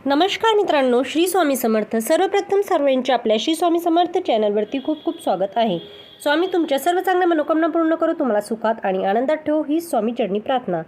नमस्कार मित्रांनो, श्री स्वामी समर्थ. सर्वप्रथम सर्वांचे आपल्या श्री स्वामी समर्थ चॅनलवरती खूप खूप स्वागत आहे. स्वामी तुमच्या सर्व चांगल्या मनोकामना पूर्ण करो, तुम्हाला सुखात आणि आनंदात ठेवो, ही स्वामी चरणी प्रार्थना.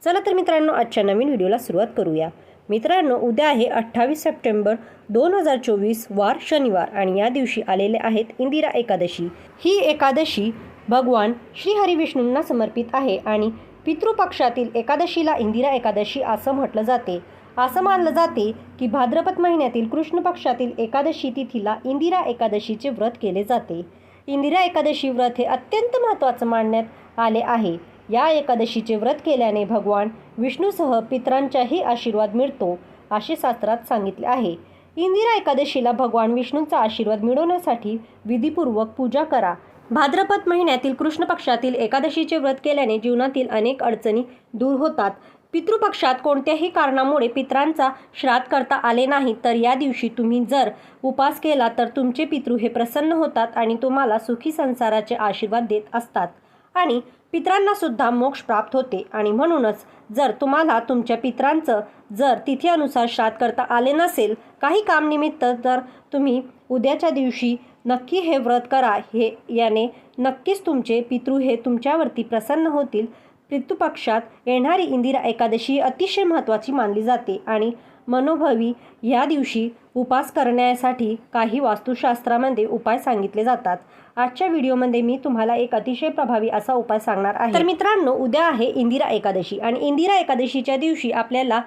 चला तर मित्रांनो, आजच्या नवीन व्हिडिओला सुरुवात करूया. मित्रांनो, उद्या आहे 28 सप्टेंबर 2024 वार शनिवार आणि या दिवशी आलेले आहेत इंदिरा एकादशी. ही एकादशी भगवान श्री हरिविष्णूंना समर्पित आहे आणि पितृपक्षातील एकादशीला इंदिरा एकादशी असं म्हटलं जाते. असं मानलं जाते की भाद्रपद महिन्यातील कृष्ण पक्षातील एकादशी तिथीला इंदिरा एकादशीचे व्रत केले जाते. इंदिरा एकादशी व्रत हे अत्यंत महत्त्वाचं मानण्यात आले आहे. या एकादशीचे व्रत केल्याने भगवान विष्णूसह पितरांचाही आशीर्वाद मिळतो असे शास्त्रात सांगितले आहे. इंदिरा एकादशीला भगवान विष्णूंचा आशीर्वाद मिळवण्यासाठी विधीपूर्वक पूजा करा. भाद्रपद महिन्यातील कृष्ण पक्षातील एकादशीचे व्रत केल्याने जीवनातील अनेक अडचणी दूर होतात. पितृपक्षात कोणत्याही कारणामुळे पितरांचा श्राद्ध करता आले नाही तर या दिवशी तुम्ही जर उपास केला तर तुमचे पितृ हे प्रसन्न होतात आणि तुम्हाला सुखी संसाराचे आशीर्वाद देत असतात आणि पितरांना सुद्धा मोक्ष प्राप्त होते. आणि म्हणूनच जर तुम्हाला तुमच्या पितरांचं जर तिथीनुसार श्राद्ध करता आले नसेल काही कामनिमित्त तर तुम्ही उद्याच्या दिवशी नक्की हे व्रत करा. याने नक्कीच तुमचे पितृ हे तुमच्यावरती प्रसन्न होतील. पितृपक्षात येणारी इंदिरा एकादशी अतिशय महत्त्वाची मानली जाते आणि मनोभावी या दिवशी उपास करण्यासाठी काही वास्तुशास्त्रामध्ये उपाय सांगितले जातात. आजच्या व्हिडिओमध्ये मी तुम्हाला एक अतिशय प्रभावी असा उपाय सांगणार आहे. तर मित्रांनो, उद्या आहे इंदिरा एकादशी आणि इंदिरा एकादशीच्या दिवशी आपल्याला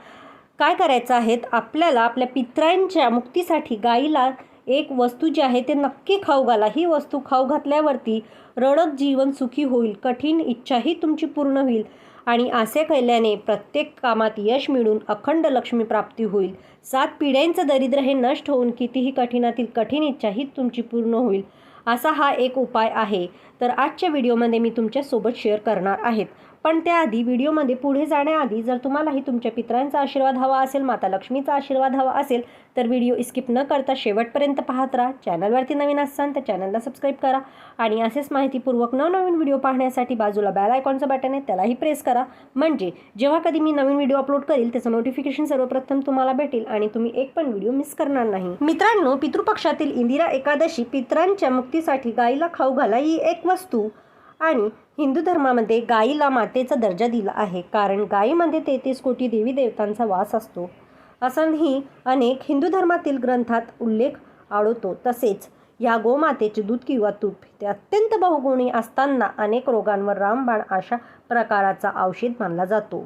काय करायचं आहे, आपल्याला आपल्या पितरांच्या मुक्तीसाठी गाईला एक वस्तू जी आहे ते नक्की खाऊ घाला. ही वस्तू खाऊ घातल्यावरती रडत जीवन सुखी होईल, कठीण इच्छाही तुमची पूर्ण होईल आणि असे केल्याने प्रत्येक कामात यश मिळून अखंड लक्ष्मी प्राप्ती होईल. 7 पिढ्यांचं दरिद्र हे नष्ट होऊन कितीही कठीणातील कठीण इच्छाही तुमची पूर्ण होईल. असा हा एक उपाय आहे. तर आजच्या व्हिडिओमध्ये मी तुमच्यासोबत शेअर करणार आहेत. पण त्याआधी व्हिडिओमध्ये पुढे जाण्याआधी जर तुम्हालाही तुमच्या पितरांचा आशीर्वाद हवा असेल, माता लक्ष्मीचा आशीर्वाद हवा असेल तर व्हिडिओ स्किप न करता शेवटपर्यंत पाहत राहा. चॅनलवरती नवीन असाल तर चॅनलला सबस्क्राईब करा आणि असेच माहितीपूर्वक नवनवीन व्हिडिओ पाहण्यासाठी बाजूला बेल आयकॉनचं बटन आहे त्यालाही प्रेस करा. म्हणजे जेव्हा कधी मी नवीन व्हिडिओ अपलोड करेल त्याचं नोटिफिकेशन सर्वप्रथम तुम्हाला भेटेल आणि तुम्ही एक पण व्हिडिओ मिस करणार नाही. मित्रांनो, पितृपक्षातील इंदिरा एकादशी पितरांच्या मुक्तीसाठी गाईला खाऊ घाला ही एक वस्तू आणि हिंदू धर्मामध्ये गाईला मातेचा दर्जा दिला आहे कारण गायीमध्ये 33 कोटी देवी देवतांचा वास असतो असाही अनेक हिंदू धर्मातील ग्रंथात उल्लेख आढळतो. तसेच या गोमातेचे दूध किंवा तूप ते अत्यंत बहुगुणी असताना अनेक रोगांवर रामबाण अशा प्रकाराचा औषध मानला जातो.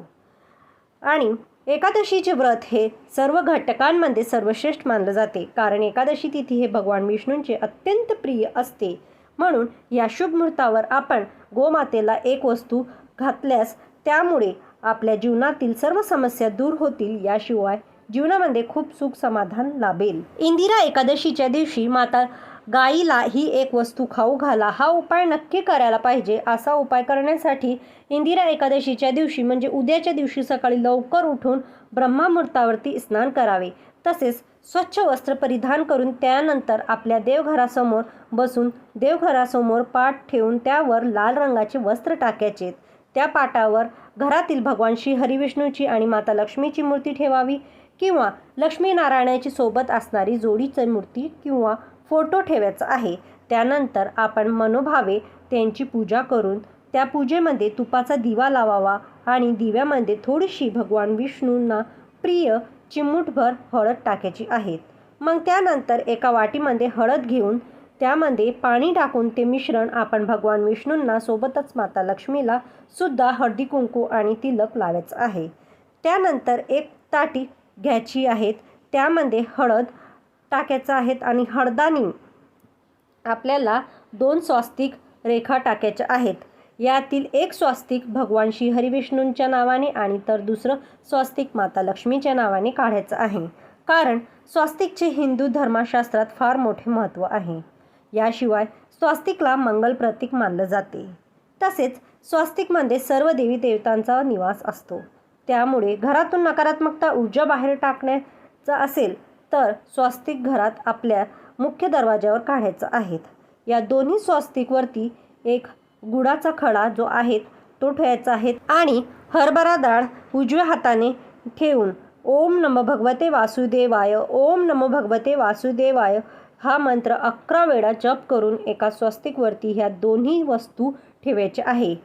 आणि एकादशीचे व्रत हे सर्व घटकांमध्ये सर्वश्रेष्ठ मानलं जाते कारण एकादशी तिथी हे भगवान विष्णूंचे अत्यंत प्रिय असते. म्हणून या शुभ मुहूर्तावर आपण गोमातेला एक वस्तू घातल्यास त्यामुळे आपल्या जीवनातील सर्व समस्या दूर होतील. याशिवाय जीवनामध्ये खूप सुख समाधान लाभेल. इंदिरा एकादशीच्या दिवशी माता गाईला ही एक वस्तू खाऊ घाला हा उपाय नक्की करायला पाहिजे. असा उपाय करण्यासाठी इंदिरा एकादशीच्या दिवशी म्हणजे उद्याच्या दिवशी सकाळी लवकर उठून ब्रह्ममुहूर्तावरती स्नान करावे. तसेच स्वच्छ वस्त्र परिधान करून त्यानंतर आपल्या देवघरासमोर बसून देवघरासमोर पाट ठेवून त्यावर लाल रंगाचे वस्त्र टाकायचे. त्या पाटावर घरातील भगवान श्री हरिविष्णूची आणि माता लक्ष्मीची मूर्ती ठेवावी किंवा लक्ष्मीनारायणाची सोबत असणारी जोडीची मूर्ती किंवा फोटो ठेवायचा आहे. त्यानंतर आपण मनोभावे त्यांची पूजा करून त्या पूजेमध्ये तुपाचा दिवा लावावा आणि दिव्यामध्ये थोडीशी भगवान विष्णूंना प्रिय चिमूटभर हळद टाकायची आहे. मग त्यानंतर एका वाटीमध्ये हळद घेऊन त्यामध्ये पाणी टाकून ते मिश्रण आपण भगवान विष्णूंना सोबतच माता लक्ष्मीला सुद्धा हळदी कुंकू आणि तिलक लावायचं आहे. त्यानंतर एक ताटी घ्यायची आहेत त्यामध्ये हळद टाकायचं आहेत आणि हळदानी आपल्याला 2 स्वास्तिक रेखा टाकायच्या आहेत. यातील एक स्वास्तिक भगवान श्री हरिविष्णूंच्या नावाने आणि तर दुसरं स्वास्तिक माता लक्ष्मीच्या नावाने काढायचं आहे कारण स्वास्तिकचे हिंदू धर्मशास्त्रात फार मोठे महत्त्व आहे. याशिवाय स्वास्तिकला मंगल प्रतीक मानलं जाते. तसेच स्वास्तिकमध्ये सर्व देवी देवतांचा निवास असतो. त्यामुळे घरातून नकारात्मकता ऊर्जा बाहेर टाकण्याचा असेल तर स्वास्तिक घरात आपल्या मुख्य दरवाजावर काढायचं आहेत. या दोन्ही स्वास्तिकवरती एक गुळाचा खडा जो आहे तो ठेवायचा आहे आणि हरभरा डाळ उजव्या हाताने ठेवून ओम नमो भगवते वासुदेवाय, ओम नमो भगवते वासुदेवाय हा मंत्र 11 वेळा जप करून एका स्वस्तिकवरती ह्या दोन्ही वस्तू ठेवायच्या आहे.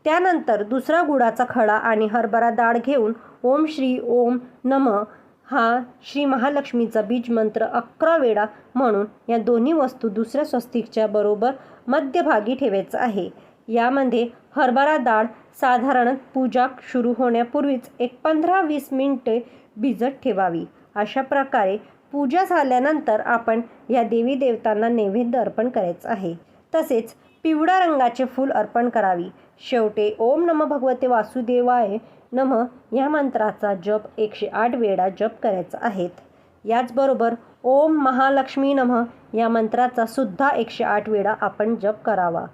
त्यानंतर दुसरा गुळाचा खडा आणि हरभरा डाळ घेऊन ओम श्री ओम नमः हा श्री महालक्ष्मीचा बीज मंत्र 11 वेळा म्हणून या दोन्ही वस्तू दुसऱ्या स्वस्तिकच्या बरोबर मध्यभागी ठेवायचं आहे. यामध्ये हरभरा डाळ साधारण पूजा सुरू होण्यापूर्वीच एक 15-20 मिनिटे भिजत ठेवावी. अशा प्रकारे पूजा झाल्यानंतर आपण या देवी देवतांना नैवेद्य अर्पण करायचं आहे. तसेच पिवळ्या रंगाचे फूल अर्पण करावी. शेवटी ओम नमो भगवते वासुदेवाय नमः या मंत्राचा जप 108 वेळा जप करायचा आहे. याचबरोबर ओम महालक्ष्मी नमः या मंत्राचा सुद्धा 108 वेळा आपण जप करावा.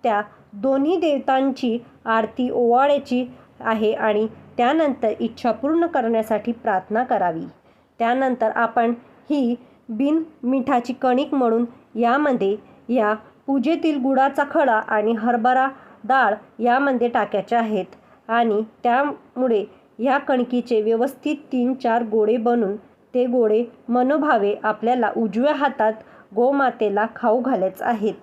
त्या दोन्ही देवतांची आरती ओवाळायची आहे आणि त्यानंतर इच्छा पूर्ण करण्यासाठी प्रार्थना करावी. त्यानंतर आपण ही बिन मिठाची कणिक मळून यामध्ये या पूजेतील गुळाचा खडा आणि हरभरा डाळ यामध्ये टाकायचे आहेत आणि त्यामुळे या कणकीचे व्यवस्थित 3-4 गोळे बनून ते गोळे मनोभावे आपल्याला उजव्या हातात गोमातेला खाऊ घालायचे आहेत.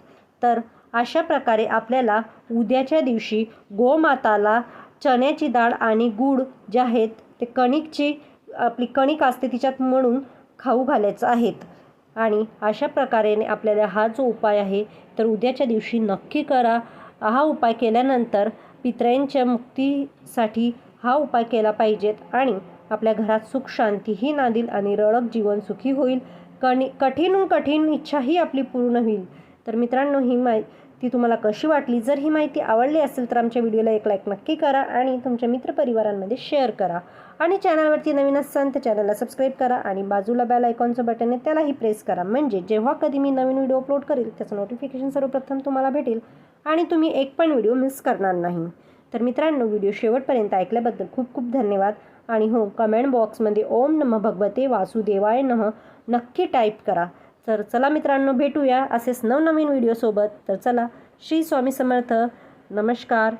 तर अशा प्रकारे आपल्याला उद्याच्या दिवशी गोमाताला चण्याची डाळ आणि गूळ जे आहेत ते आपली कणिक असते तिच्यात मळून खाऊ घालायचं आहेत. आणि अशा प्रकारे आपल्याला हा जो उपाय आहे तर उद्याच्या दिवशी नक्की करा. हा उपाय केल्यानंतर पितरांच्या मुक्तीसाठी हा उपाय केला पाहिजेत आणि आपल्या घरात सुख शांतीही नांदेल आणि रळक जीवन सुखी होईल. कठीणहून कठीण इच्छाही आपली पूर्ण होईल. तर मित्रांनो, ही माहिती तुम्हाला कशी वाटली? जर ही माहिती आवडली असेल तर आमच्या व्हिडिओला एक लाईक नक्की करा आणि तुमच्या मित्रपरिवारांमध्ये शेअर करा. आणि चॅनलवरती नवीन असाल तर चॅनलला सबस्क्राईब करा आणि बाजूला बेल आयकॉनचं बटन आहे त्यालाही प्रेस करा. म्हणजे जेव्हा कधी मी नवीन व्हिडिओ अपलोड करेल त्याचं नोटिफिकेशन सर्वप्रथम तुम्हाला भेटेल आणि तुम्ही एक पण व्हिडिओ मिस करणार नाही. तर मित्रांनो, व्हिडिओ शेवटपर्यंत ऐकल्याबद्दल खूप खूप धन्यवाद. आणि हो, कमेंट बॉक्समध्ये ओम नमः भगवते वासुदेवाय नमः नक्की टाईप करा. तर चला मित्रांनो, भेटूया असेच नवनवीन व्हिडिओसोबत. तर चला, श्री स्वामी समर्थ. नमस्कार.